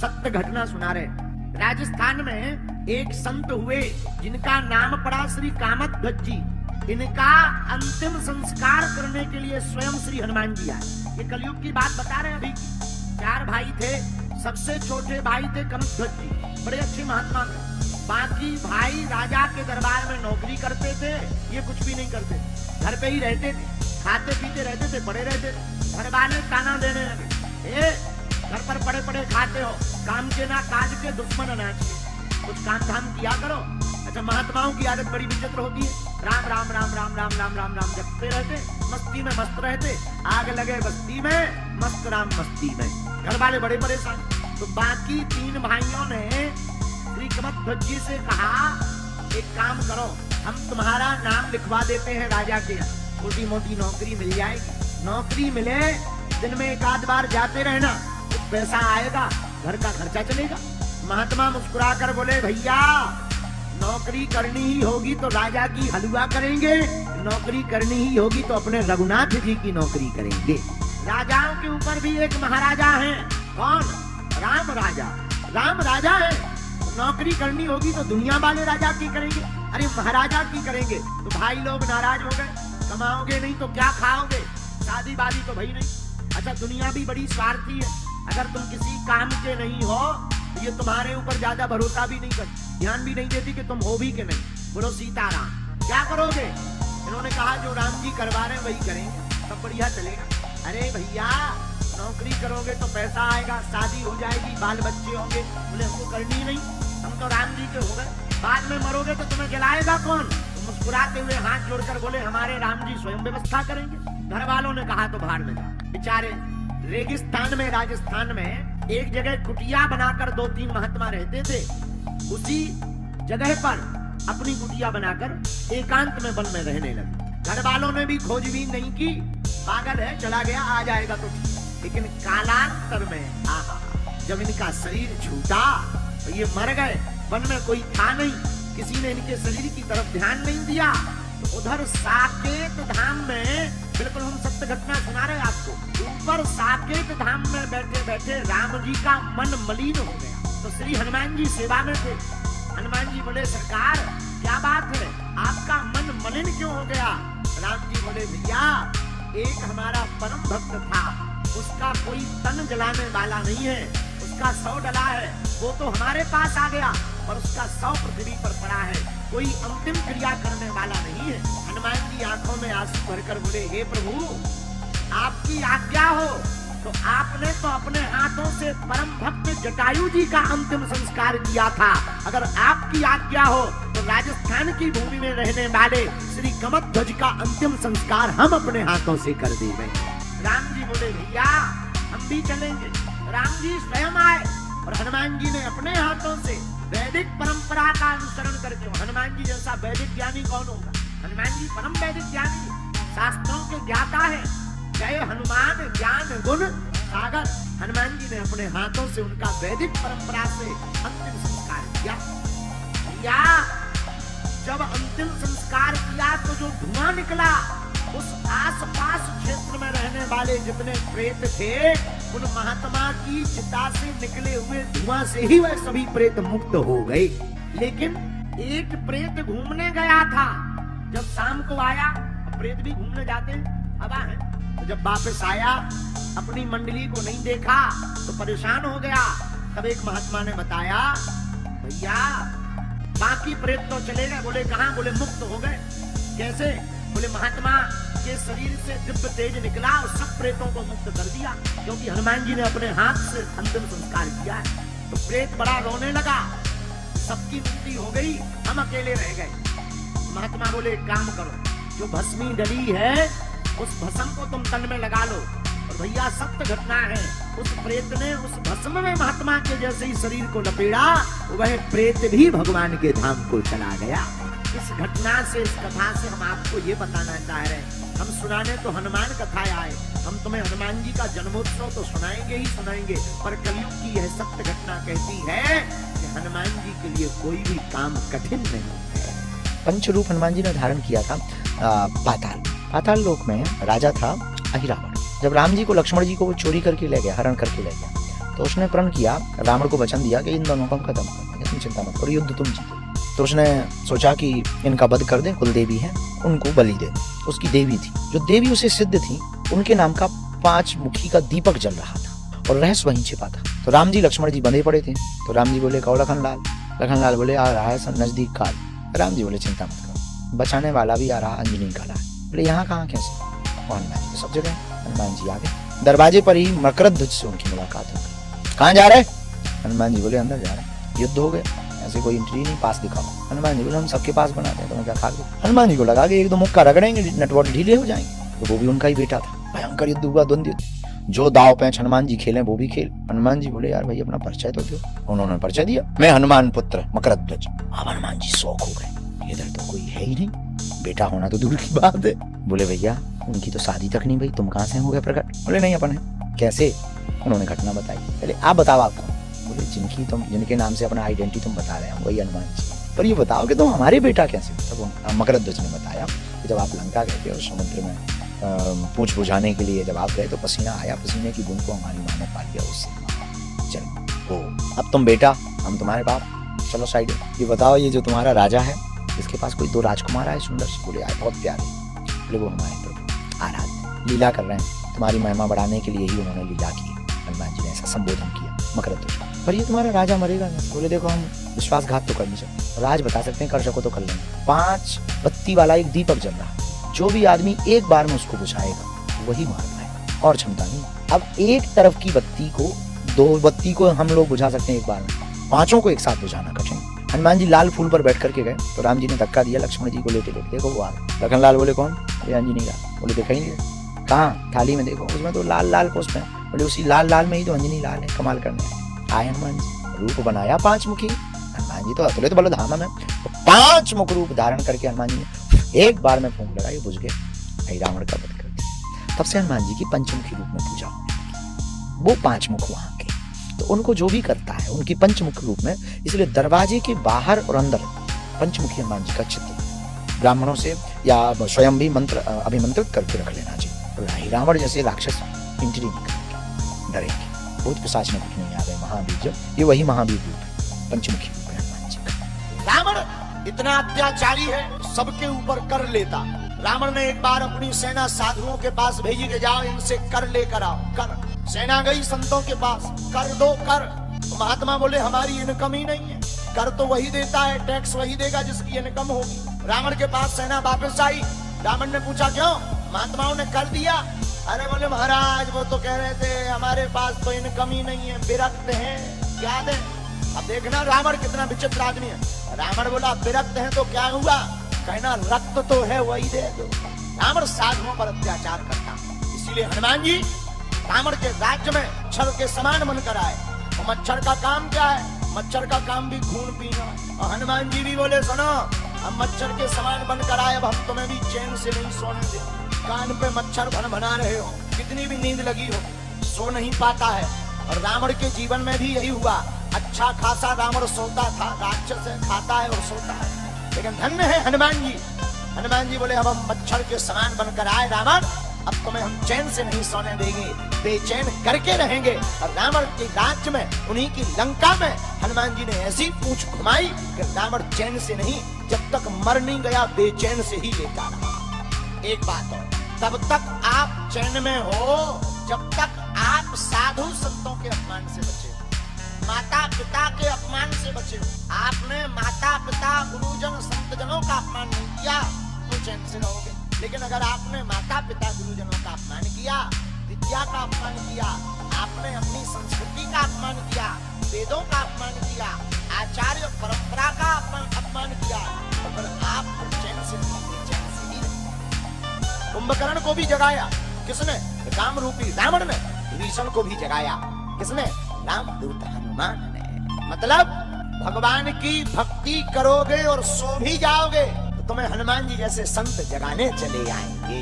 सत्य घटना सुना रहे। राजस्थान में एक संत हुए जिनका नाम पड़ा श्री कामध्वज जी। इनका अंतिम संस्कार करने के लिए स्वयं श्री हनुमान जी आए। ये कलयुग की बात बता रहे हैं अभी। 4 भाई थे, सबसे छोटे भाई थे कामध्वज जी, बड़े अच्छे महात्मा थे। बाकी भाई राजा के दरबार में नौकरी करते थे, ये कुछ भी नहीं करते, घर पे ही रहते थे, खाते पीते रहते थे, पड़े रहते थे। घर वाले ताना देने लगे, घर पर पड़े पड़े खाते हो, काम के ना काज के, दुश्मन अनाज के, कुछ काम धाम किया करो। अच्छा, महात्माओं की आदत बड़ी विचित्र होती है, राम राम राम राम राम राम राम राम जपते रहते, मस्ती में मस्त रहते। आग लगे बस्ती में, मस्त राम मस्ती में। घर वाले बड़े परेशान। तो बाकी 3 भाइयों ने श्री कामध्वज जी से कहा, एक काम करो, हम तुम्हारा नाम लिखवा देते हैं राजा के, छोटी मोटी नौकरी मिल जाएगी। नौकरी मिले, दिन में 1 बार जाते रहना, कुछ पैसा आएगा, घर का खर्चा चलेगा। महात्मा मुस्कुराकर बोले, भैया नौकरी करनी ही होगी तो राजा की हलवा करेंगे, नौकरी करनी ही होगी तो अपने रघुनाथ जी की नौकरी करेंगे। राजाओं के ऊपर भी एक महाराजा है। कौन? राम राजा। राम राजा है, नौकरी करनी होगी तो दुनिया वाले राजा की करेंगे, अरे महाराजा की करेंगे। तो भाई लोग नाराज हो गए, कमाओगे नहीं तो क्या खाओगे, शादी वादी तो भाई नहीं। अच्छा, दुनिया भी बड़ी स्वार्थी है, अगर तुम किसी काम के नहीं हो तो ये तुम्हारे ऊपर ज्यादा भरोसा भी नहीं करती, ध्यान भी नहीं देती कि तुम हो भी कि नहीं। बोलो सीताराम। क्या करोगे? इन्होंने कहा जो राम जी करवा रहे हैं वही करेंगे, सब बढ़िया चलेगा। अरे भैया नौकरी करोगे तो पैसा आएगा, शादी हो जाएगी, बाल बच्चे होंगे। बोले हमको करनी नहीं, हम तो राम जी के हो गए, बाद में मरोगे तो तुम्हें जलाएगा कौन? तो मुस्कुराते हुए हाथ जोड़कर बोले, हमारे राम जी स्वयं व्यवस्था करेंगे। घर वालों ने कहा तो भाड़ में जाओ। बेचारे रेगिस्तान में, राजस्थान में एक जगह कुटिया बनाकर 2-3 महात्मा रहते थे। उसी जगह पर अपनी कुटिया बनाकर एकांत में वन में रहने लगे। घर वालों ने भी खोजबीन नहीं की, पागल है, चला गया, आ जाएगा तो ठीक। लेकिन कालांतर में जब इनका शरीर छूटा तो ये मर गए। वन में कोई था नहीं, किसी ने इनके शरीर की तरफ ध्यान नहीं दिया। तो उधर साकेत धाम में, बिल्कुल हम सत्य घटना सुना रहे हैं आपको, ऊपर साकेत धाम में बैठे बैठे राम जी का मन मलिन हो गया। तो श्री हनुमान जी सेवा में थे। हनुमान जी बोले, सरकार क्या बात है, आपका मन मलिन क्यों हो गया? राम जी बोले, भैया एक हमारा परम भक्त था, उसका कोई तन जलाने वाला नहीं है, उसका 100 डला है, वो तो हमारे पास आ गया और उसका 100 पृथ्वी पर पड़ा है, कोई अंतिम क्रिया करने वाला नहीं है। हनुमान जी आंखों में आंसू भरकर बोले, हे प्रभु आपकी आज्ञा हो तो आपने तो अपने हाथों से परम भक्त जटायु जी का अंतिम संस्कार किया था, अगर आपकी आज्ञा हो तो राजस्थान की भूमि में रहने वाले श्री कामध्वज का अंतिम संस्कार हम अपने हाथों से कर देंगे। राम जी बोले, भैया हम भी चलेंगे। राम जी स्वयं आए और हनुमान जी ने अपने हाथों से वैदिक परंपरा का अनुसरण करके, हनुमान जी जैसा वैदिक ज्ञानी कौन होगा? हनुमान जी परम वैदिक ज्ञानी, शास्त्रों के ज्ञाता है। जय हनुमान ज्ञान गुण सागर। हनुमान जी ने अपने हाथों से उनका वैदिक परंपरा से अंतिम संस्कार किया। या जब अंतिम संस्कार किया तो जो धुआं निकला, उस आसपास क्षेत्र में रहने वाले जितने प्रेत थे, उन महात्मा की चिता से निकले हुए धुआं से ही वह सभी प्रेत मुक्त हो गए। लेकिन एक प्रेत घूमने गया था, जब शाम को आया, प्रेत भी घूमने जाते हैं, हवा है, तो जब वापस आया अपनी मंडली को नहीं देखा तो परेशान हो गया। तब एक महात्मा ने बताया, भैया बाकी प्रेत तो चले गए। बोले कहां? बोले मुक्त हो गए। कैसे? बोले महात्मा के शरीर से दिव्य तेज निकला और सब प्रेतों को मुक्त कर दिया, क्योंकि हनुमान जी ने अपने हाथ से अंतिम संस्कार किया है। तो प्रेत बड़ा रोने लगा, सबकी मुक्ति हो गई, हम अकेले रह गए। महात्मा बोले एक काम करो, जो भस्मी डली है उस भस्म को तुम तन में लगा लो। और भैया सत्य घटना है, उस प्रेत ने उस भस्म में महात्मा के जैसे ही शरीर को लपेड़ा, वह प्रेत भी भगवान के धाम को चला गया। इस घटना से, इस कथा से हम आपको ये बताना चाह रहे हैं, हम सुनाने तो हनुमान कथाएं आए, हम तुम्हें हनुमान जी का जन्मोत्सव तो सुनाएंगे ही सुनाएंगे, पर कलयुग की यह सत्य घटना कहती है कि हनुमान जी के लिए कोई भी काम कठिन नहीं है। पंचरूप हनुमान जी ने धारण किया था पाताल लोक में राजा था अहिरावण। जब राम जी को, लक्ष्मण जी को वो चोरी करके ले गया, हरण करके ले गया, तो उसने प्रण किया, रावण को वचन दिया कि इन दोनों को हम खत्म कर देंगे, तुम चिंता मत करो, युद्ध तुम जीतो। तो उसने सोचा कि इनका वध कर दे, कुल देवी है उनको बलि दे। उसकी देवी थी, जो देवी उसे सिद्ध थी, उनके नाम का 5 मुखी का दीपक जल रहा था और रहस्य वहीं छिपा था। तो राम जी लक्ष्मण जी बंधे पड़े थे। तो राम जी बोले कहो लखनलाल। लखनलाल बोले आ रहा है नजदीक काल। राम जी बोले चिंता मत करो, बचाने वाला भी आ रहा, अंजनी का लाल। बोले यहाँ कहाँ कैसे? हनुमान जी सब जगह। हनुमान जी आ गए, दरवाजे पर ही मकरध्वज से उनकी मुलाकात हो गई। कहाँ जा रहे? हनुमान जी बोले अंदर जा रहे। युद्ध हो गया, ऐसे कोई एंट्री नहीं, पास दिखाओ। हनुमान जी बोले हम सबके पास बनाते हैं, तुम्हें क्या खा गए? हनुमान जी को लगा कि एक दो मुक्का रगड़ेंगे, नटवट ढीले हो जाएंगे। तो वो भी उनका ही बेटा था। भयंकर युद्ध हुआ, द्वंद्व युद्ध। जो दाव पैंच हनुमान जी खेले वो भी खेल। हनुमान जी बोले यार भाई अपना परिचय तो दो। उन्होंने परिचय दिया, मैं हनुमान पुत्र मकरध्वज। अब हनुमान जी शौक हो गए, इधर तो कोई है ही नहीं, बेटा होना तो दूर की बात है। बोले भैया उनकी तो शादी तक नहीं भाई, तुम कहाँ से हो गए प्रकट? बोले नहीं अपन है। कैसे? उन्होंने घटना बताई। पहले आप बताओ आपको। बोले जिनके नाम से अपना आइडेंटिटी तुम बता रहे हो वही हनुमान जी, पर ये बताओ कि तुम हमारे बेटा कैसे? तब मकरध्वज ने बताया कि जब आप लंका गए थे और समुद्र में पूछ बुझाने के लिए जब आप गए तो पसीना आया, पसीने की बूंद को हमारी माँ ने पा लिया, उससे चलो अब तुम बेटा, हम तुम्हारे बाप, चलो साइड। ये बताओ ये जो तुम्हारा राजा है इसके पास कोई 2 राजकुमार आए सुंदर से? बोले आए बहुत प्यारे। बोले वो हमारे प्रभु आराध्य लीला कर रहे हैं, तुम्हारी महिमा बढ़ाने के लिए ही उन्होंने लीला की। हनुमान जी ने ऐसा संबोधन किया मकरध्वज को। पर ये तुम्हारा राजा मरेगा नहीं। बोले देखो हम विश्वासघात तो कर नहीं सकते, राज बता सकते हैं, कर सको तो कर लेंगे। 5 बत्ती वाला एक दीपक जल रहा, जो भी आदमी एक बार में उसको बुझाएगा वही मार पाएगा, और क्षमता नहीं। अब एक तरफ की बत्ती को, 2 बत्ती को हम लोग बुझा सकते हैं एक बार में, 5 को एक साथ बुझाना कठिन। हनुमान जी लाल फूल पर बैठ करके गए तो राम जी ने धक्का दिया लक्ष्मण जी को लेते लेते, देखो वो आ रहा। लखनलाल बोले कौन? ये अंजनी लाल। बोले देखा ही नहीं? कहाँ? थाली में देखो, उसमें तो लाल लाल पुष्प है। बोले उसी लाल लाल में ही तो अंजनी लाल है, कमाल करने आए हनुमान जी। रूप बनाया 5 मुखी। हनुमान जी तो अतुलित बल धामा में 5 मुख रूप धारण करके हनुमान जी ने एक बार में फूंक लगाई, बुझ गए, रावण का वध कर दिया। तब से हनुमान जी की पंचमुखी रूप में पूजा होने लगी। वो 5 मुख वहां के, तो उनको जो भी करता है उनकी पंचमुखी रूप में, इसलिए दरवाजे के बाहर और अंदर पंचमुखी हनुमान जी का चित्र ब्राह्मणों से या स्वयं भी मंत्र अभिमंत्रित करके रख लेना चाहिए। रावण जैसे राक्षस एंट्री नहीं करेंगे, डरेंगे, बहुत पिशाच में कुछ नहीं आ गए। महावीर जब ये वही महावीर रूप पंचमुखी रूप है हनुमान जी का। रावण इतना अत्याचारी है, सबके ऊपर कर लेता। रावण ने एक बार अपनी सेना साधुओं के पास भेजी कि जाओ इनसे कर लेकर आओ। कर सेना गई संतों के पास, कर दो कर। महात्मा बोले हमारी इनकम ही नहीं है, कर तो वही देता है, टैक्स वही देगा जिसकी इनकम होगी। रावण के पास सेना वापस आई। रावण ने पूछा क्यों? महात्माओं ने कर दिया। अरे बोले महाराज वो तो कह रहे थे हमारे पास तो इनकम ही नहीं है, विरक्त है, क्या दे? अब देखना रावण कितना विचित्र आदमी है। रावण बोला विरक्त है तो क्या हुआ? कहना रक्त तो है वही दे दो। रावण साधुओं पर अत्याचार करता, इसीलिए हनुमान जी रावण के राज्य में मच्छर के समान बनकर आए। और मच्छर का काम क्या है? मच्छर का काम भी खून पीना। और हनुमान जी भी बोले सुनो, हम मच्छर के समान बनकर आए, अब हम तुम्हें भी चैन से नहीं सोने दे। कान पे मच्छर भन भना रहे हो, कितनी भी नींद लगी हो, सो नहीं पाता है। और रावण के जीवन में भी यही हुआ। अच्छा खासा रावण सोता था, राक्षस खाता है और सोता है, लेकिन धन्य है हनुमान जी। हनुमान जी बोले अब हम मच्छर के समान बनकर आए रावण, अब तुम्हें हम चैन से नहीं सोने देंगे, बेचैन करके रहेंगे। और रावण के राज्य में, उन्हीं की लंका में हनुमान जी ने ऐसी पूंछ घुमाई कि रावण चैन से नहीं, जब तक मर नहीं गया बेचैन से ही लेता रहा। एक बात है, तब तक आप चैन में हो जब तक आप साधु संतों के अपमान से बचे, माता पिता के अपमान से बचे। आपने माता पिता गुरुजन संत जनों का अपमान नहीं किया तो चैन से रहोगे। लेकिन अगर आपने माता पिता गुरुजनों का अपमान किया, विद्या का अपमान किया, आपने अपनी संस्कृति का अपमान किया, वेदों का अपमान किया, आचार्य परंपरा का अपमान किया, तो फिर आप चैन से चैन से ही रहेंगे। कुंभकर्ण को भी जगाया किसने? काम रूपी रावण ने। विभीषण को भी जगाया किसने? रामदूत हनुमान ने। मतलब भगवान की भक्ति करोगे और सो भी जाओगे तो तुम्हें हनुमान जी जैसे संत जगाने चले आएंगे।